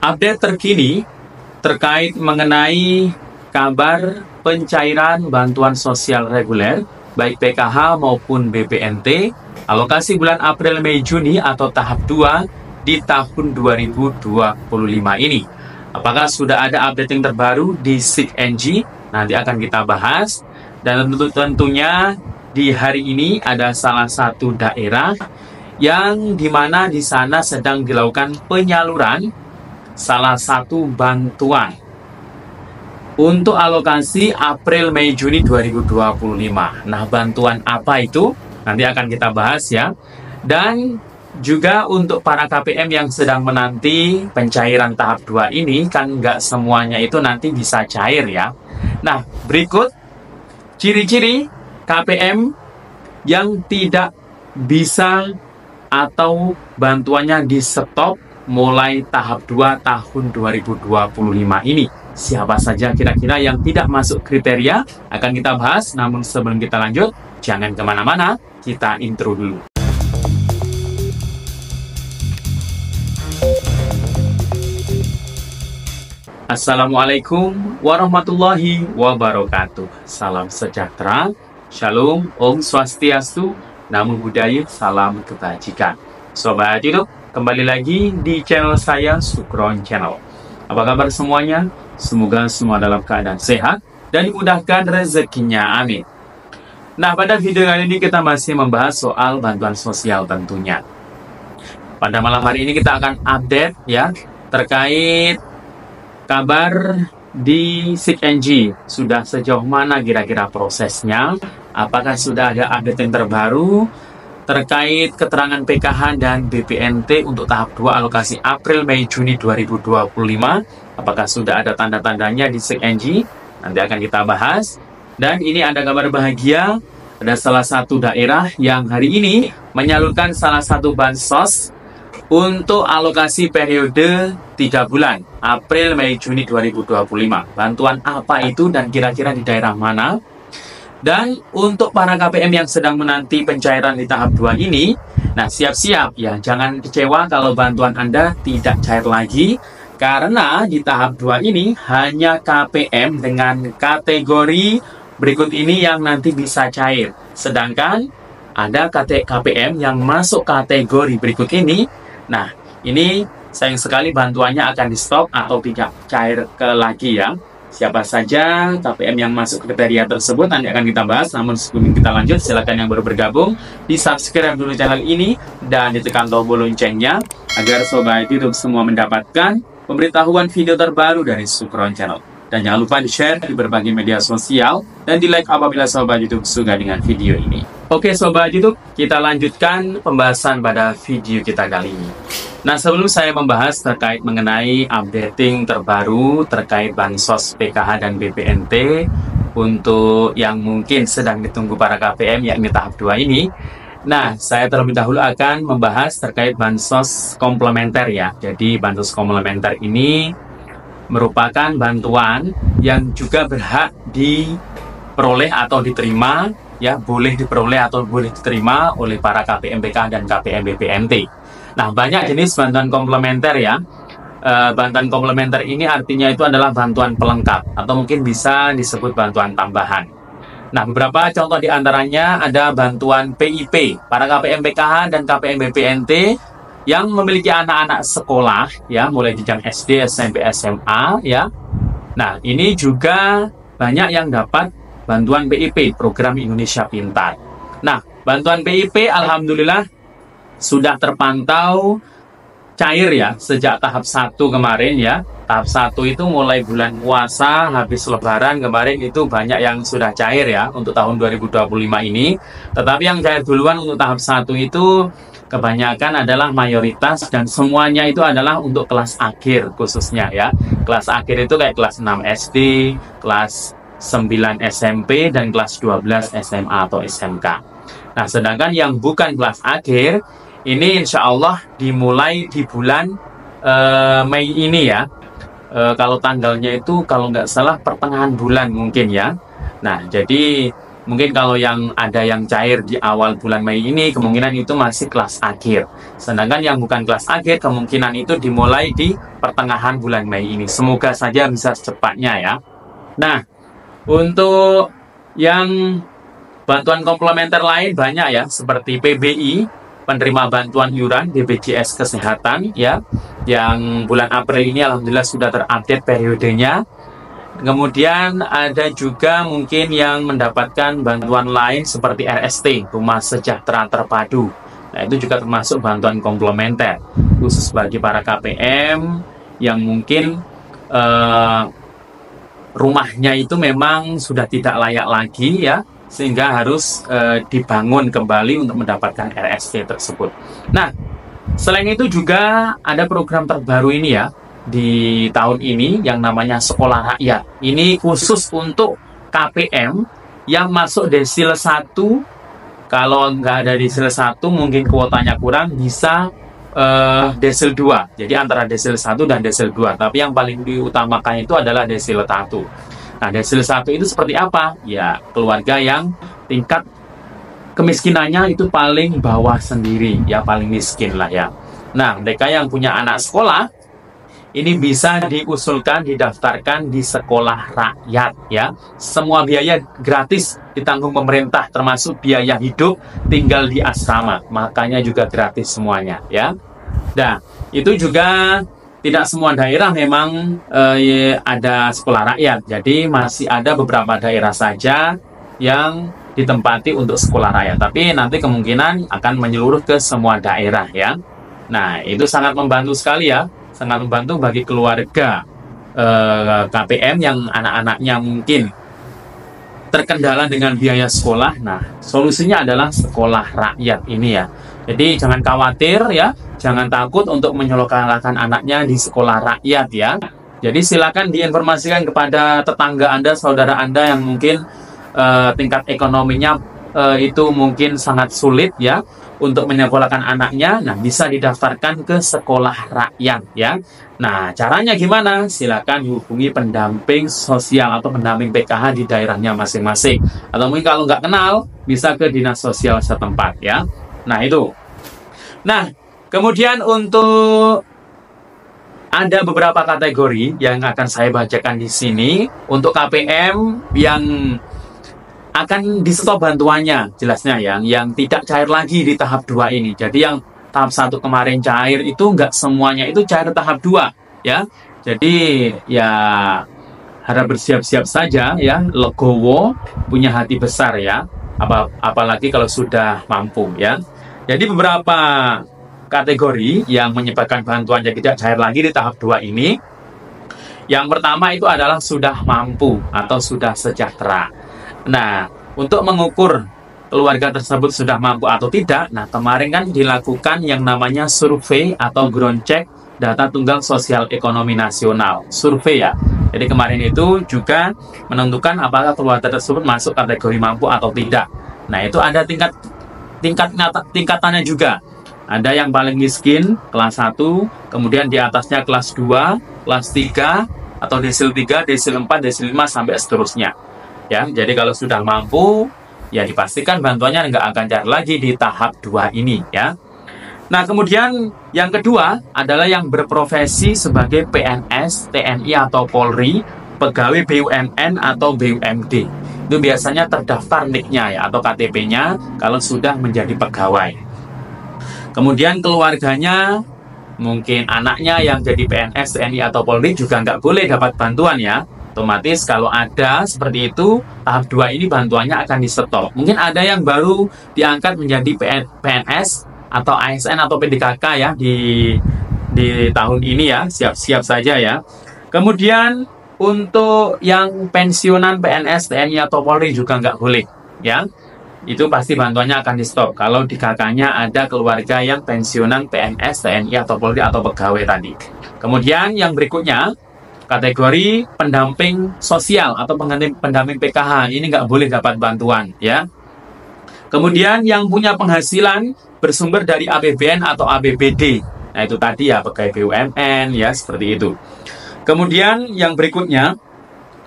Update terkini terkait mengenai kabar pencairan bantuan sosial reguler, baik PKH maupun BPNT, alokasi bulan April, Mei, Juni atau tahap 2 di tahun 2025 ini. Apakah sudah ada update yang terbaru di SIG-NG? Nanti akan kita bahas. Dan tentunya di hari ini ada salah satu daerah yang dimana di sana sedang dilakukan penyaluran salah satu bantuan untuk alokasi April, Mei, Juni 2025. Nah, bantuan apa itu? Nanti akan kita bahas ya. Dan juga untuk para KPM yang sedang menanti pencairan tahap 2 ini, kan nggak semuanya itu nanti bisa cair ya. Nah, berikut ciri-ciri KPM yang tidak bisa atau bantuannya di stop mulai tahap 2 tahun 2025 ini. Siapa saja kira-kira yang tidak masuk kriteria akan kita bahas. Namun sebelum kita lanjut, jangan kemana-mana, kita intro dulu. Assalamualaikum warahmatullahi wabarakatuh. Salam sejahtera, shalom, om swastiastu, namo buddhaya, salam kebajikan. Sobat YouTube, kembali lagi di channel saya, Sukron Channel. Apa kabar semuanya? Semoga semua dalam keadaan sehat dan dimudahkan rezekinya, amin. Nah, pada video kali ini kita masih membahas soal bantuan sosial tentunya. Pada malam hari ini kita akan update ya terkait kabar di SIG-NG. Sudah sejauh mana kira-kira prosesnya? Apakah sudah ada update yang terbaru terkait keterangan PKH dan BPNT untuk tahap 2 alokasi April, Mei, Juni 2025? Apakah sudah ada tanda-tandanya di SIG-NG? Nanti akan kita bahas. Dan ini ada kabar bahagia, ada salah satu daerah yang hari ini menyalurkan salah satu bansos untuk alokasi periode 3 bulan, April, Mei, Juni 2025. Bantuan apa itu dan kira-kira di daerah mana? Dan untuk para KPM yang sedang menanti pencairan di tahap 2 ini, nah siap-siap ya, jangan kecewa kalau bantuan Anda tidak cair lagi. Karena di tahap 2 ini hanya KPM dengan kategori berikut ini yang nanti bisa cair. Sedangkan ada KPM yang masuk kategori berikut ini. Nah, ini sayang sekali bantuannya akan di stop atau tidak cair lagi ya. Siapa saja KPM yang masuk kriteria tersebut nanti akan kita bahas. Namun sebelum kita lanjut, silakan yang baru bergabung di subscribe dulu channel ini dan ditekan tombol loncengnya agar sobat YouTube semua mendapatkan pemberitahuan video terbaru dari Sukron Channel. Dan jangan lupa di-share di berbagai media sosial dan di-like apabila sobat YouTube suka dengan video ini. Oke sobat YouTube, kita lanjutkan pembahasan pada video kita kali ini. Nah, sebelum saya membahas terkait mengenai updating terbaru terkait bansos PKH dan BPNT untuk yang mungkin sedang ditunggu para KPM yakni tahap 2 ini. Nah, saya terlebih dahulu akan membahas terkait bansos komplementer ya. Jadi bansos komplementer ini merupakan bantuan yang juga berhak diperoleh atau diterima ya, boleh diperoleh atau boleh diterima oleh para KPM PKH dan KPM BPNT. Nah, banyak jenis bantuan komplementer ya. Bantuan komplementer ini artinya itu adalah bantuan pelengkap atau mungkin bisa disebut bantuan tambahan. Nah, beberapa contoh diantaranya ada bantuan PIP, para KPM PKH dan KPM BPNT yang memiliki anak-anak sekolah ya, mulai jenjang SD, SMP, SMA ya. Nah, ini juga banyak yang dapat bantuan PIP, program Indonesia Pintar. Nah, bantuan PIP alhamdulillah sudah terpantau cair ya sejak tahap 1 kemarin ya. Tahap 1 itu mulai bulan puasa, habis lebaran kemarin itu banyak yang sudah cair ya untuk tahun 2025 ini. Tetapi yang cair duluan untuk tahap 1 itu kebanyakan adalah mayoritas dan semuanya itu adalah untuk kelas akhir khususnya ya. Kelas akhir itu kayak kelas 6 SD, kelas 9 SMP, dan kelas 12 SMA atau SMK. Nah, sedangkan yang bukan kelas akhir ini insya Allah dimulai di bulan Mei ini ya. Kalau tanggalnya itu kalau nggak salah pertengahan bulan mungkin ya. Nah, jadi Mungkin kalau yang ada yang cair di awal bulan Mei ini, kemungkinan itu masih kelas akhir. Sedangkan yang bukan kelas akhir, kemungkinan itu dimulai di pertengahan bulan Mei ini. Semoga saja bisa secepatnya ya. Nah, untuk yang bantuan komplementer lain banyak ya, seperti PBI, penerima bantuan iuran BPJS Kesehatan ya, yang bulan April ini alhamdulillah sudah terupdate periodenya. Kemudian ada juga mungkin yang mendapatkan bantuan lain seperti RST, Rumah Sejahtera Terpadu. Nah, itu juga termasuk bantuan komplementer khusus bagi para KPM yang mungkin rumahnya itu memang sudah tidak layak lagi ya, sehingga harus dibangun kembali untuk mendapatkan RST tersebut. Nah, selain itu juga ada program terbaru ini ya, di tahun ini yang namanya Sekolah Rakyat. Ini khusus untuk KPM yang masuk desil 1. Kalau nggak ada desil 1 mungkin kuotanya kurang, bisa desil 2. Jadi antara desil 1 dan desil 2. Tapi yang paling diutamakan itu adalah desil 1. Nah, desil 1 itu seperti apa? Ya, keluarga yang tingkat kemiskinannya itu paling bawah sendiri, ya paling miskin lah ya. Nah, mereka yang punya anak sekolah ini bisa diusulkan, didaftarkan di sekolah rakyat ya. Semua biaya gratis ditanggung pemerintah, termasuk biaya hidup, tinggal di asrama. Makanya juga gratis semuanya ya. Nah, itu juga tidak semua daerah memang ada sekolah rakyat. Jadi masih ada beberapa daerah saja yang ditempati untuk sekolah rakyat. Tapi nanti kemungkinan akan menyeluruh ke semua daerah ya. Nah, itu sangat membantu sekali ya. Sangat membantu bagi keluarga KPM yang anak-anaknya mungkin terkendala dengan biaya sekolah. Nah, solusinya adalah sekolah rakyat ini ya. Jadi jangan khawatir ya, jangan takut untuk menyekolahkan anaknya di sekolah rakyat ya. Jadi silakan diinformasikan kepada tetangga Anda, saudara Anda yang mungkin tingkat ekonominya itu mungkin sangat sulit ya untuk menyekolahkan anaknya. Nah, bisa didaftarkan ke sekolah rakyat ya. Nah, caranya gimana? Silakan hubungi pendamping sosial atau pendamping PKH di daerahnya masing-masing. Atau mungkin kalau nggak kenal, bisa ke dinas sosial setempat ya. Nah, itu. Nah, kemudian untuk ada beberapa kategori yang akan saya bacakan di sini untuk KPM yang akan di stop bantuannya, jelasnya yang tidak cair lagi di tahap 2 ini. Jadi yang tahap 1 kemarin cair itu nggak semuanya itu cair tahap 2 ya. Jadi ya harap bersiap-siap saja ya, legowo, punya hati besar ya. Apalagi kalau sudah mampu ya. Jadi beberapa kategori yang menyebabkan bantuan yang tidak cair lagi di tahap 2 ini. Yang pertama itu adalah sudah mampu atau sudah sejahtera. Nah, untuk mengukur keluarga tersebut sudah mampu atau tidak, nah kemarin kan dilakukan yang namanya survei atau ground check data tunggal sosial ekonomi nasional, survei ya. Jadi kemarin itu juga menentukan apakah keluarga tersebut masuk kategori mampu atau tidak. Nah, itu ada tingkatannya juga. Ada yang paling miskin, kelas 1, kemudian di atasnya kelas 2, kelas 3, atau desil 3, desil 4, desil 5, sampai seterusnya. Ya, jadi kalau sudah mampu, ya dipastikan bantuannya nggak akan cair lagi di tahap 2 ini ya. Nah, kemudian yang kedua adalah yang berprofesi sebagai PNS, TNI atau Polri, pegawai BUMN atau BUMD. Itu biasanya terdaftar NIK-nya ya, atau KTP-nya kalau sudah menjadi pegawai. Kemudian keluarganya, mungkin anaknya yang jadi PNS, TNI atau Polri juga nggak boleh dapat bantuan ya. Otomatis kalau ada seperti itu, tahap 2 ini bantuannya akan di-stop. Mungkin ada yang baru diangkat menjadi PNS atau ASN atau PDKK ya di tahun ini ya, siap-siap saja ya. Kemudian untuk yang pensiunan PNS, TNI atau Polri juga nggak boleh ya. Itu pasti bantuannya akan di-stop kalau di kakaknya ada keluarga yang pensiunan PNS, TNI atau Polri atau pegawai tadi. Kemudian yang berikutnya, kategori pendamping sosial atau pendamping PKH, ini nggak boleh dapat bantuan ya. Kemudian yang punya penghasilan bersumber dari APBN atau APBD, nah itu tadi ya pegawai BUMN ya, seperti itu. Kemudian yang berikutnya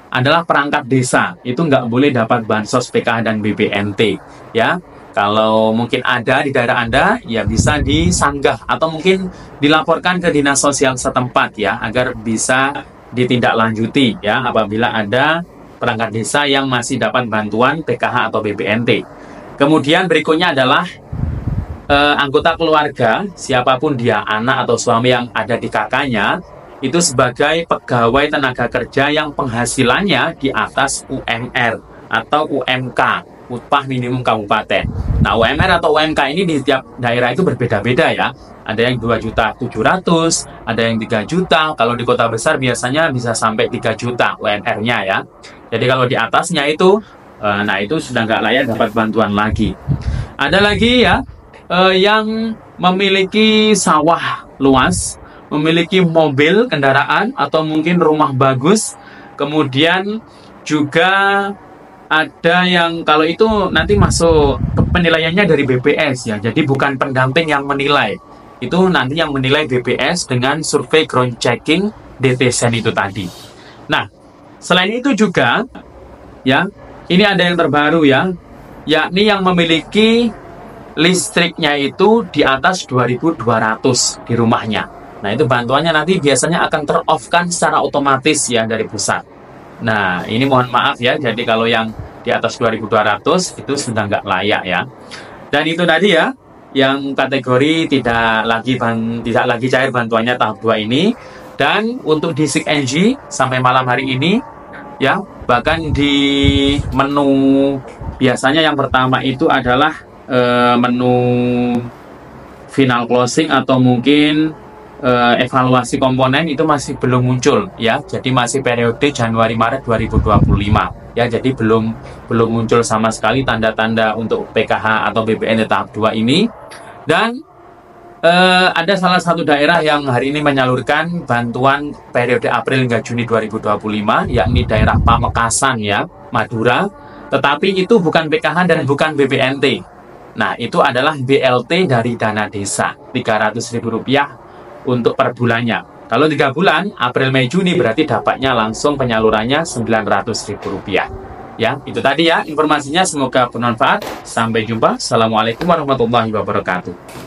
adalah perangkat desa. Itu nggak boleh dapat bansos PKH dan BPNT, ya. Kalau mungkin ada di daerah Anda, ya bisa disanggah atau mungkin dilaporkan ke dinas sosial setempat ya, agar bisa ditindaklanjuti ya apabila ada perangkat desa yang masih dapat bantuan PKH atau BPNT. Kemudian berikutnya adalah anggota keluarga, siapapun dia, anak atau suami yang ada di kakaknya, itu sebagai pegawai tenaga kerja yang penghasilannya di atas UMR atau UMK, upah minimum kabupaten. Nah, UMR atau UMK ini di setiap daerah itu berbeda-beda ya. Ada yang 2.700.000, ada yang 3 juta. Kalau di kota besar biasanya bisa sampai 3 juta UMR-nya ya. Jadi kalau di atasnya itu, nah itu sudah nggak layak dapat bantuan lagi. Ada lagi ya, yang memiliki sawah luas, memiliki mobil, kendaraan, atau mungkin rumah bagus. Kemudian juga ada yang kalau itu nanti masuk ke penilaiannya dari BPS ya, jadi bukan pendamping yang menilai, itu nanti yang menilai BPS dengan survei ground checking DTSEN itu tadi. Nah, selain itu juga ya, ini ada yang terbaru ya, yakni yang memiliki listriknya itu di atas 2.200 di rumahnya. Nah, itu bantuannya nanti biasanya akan ter-off-kan secara otomatis ya dari pusat. Nah, ini mohon maaf ya, jadi kalau yang di atas 2.200 itu sudah nggak layak ya. Dan itu tadi ya, yang kategori tidak lagi cair bantuannya tahap 2 ini. Dan untuk di SIG-NG sampai malam hari ini ya, bahkan di menu biasanya yang pertama itu adalah menu final closing atau mungkin evaluasi komponen itu masih belum muncul ya, jadi masih periode Januari-Maret 2025 ya, jadi belum muncul sama sekali tanda-tanda untuk PKH atau BPNT tahap 2 ini. Dan ada salah satu daerah yang hari ini menyalurkan bantuan periode April hingga Juni 2025, yakni daerah Pamekasan ya, Madura, tetapi itu bukan PKH dan bukan BPNT. Nah, itu adalah BLT dari dana desa, Rp300.000 untuk per bulannya. Kalau 3 bulan, April, Mei, Juni, berarti dapatnya langsung penyalurannya Rp900.000. Ya, itu tadi ya informasinya, semoga bermanfaat. Sampai jumpa. Assalamualaikum warahmatullahi wabarakatuh.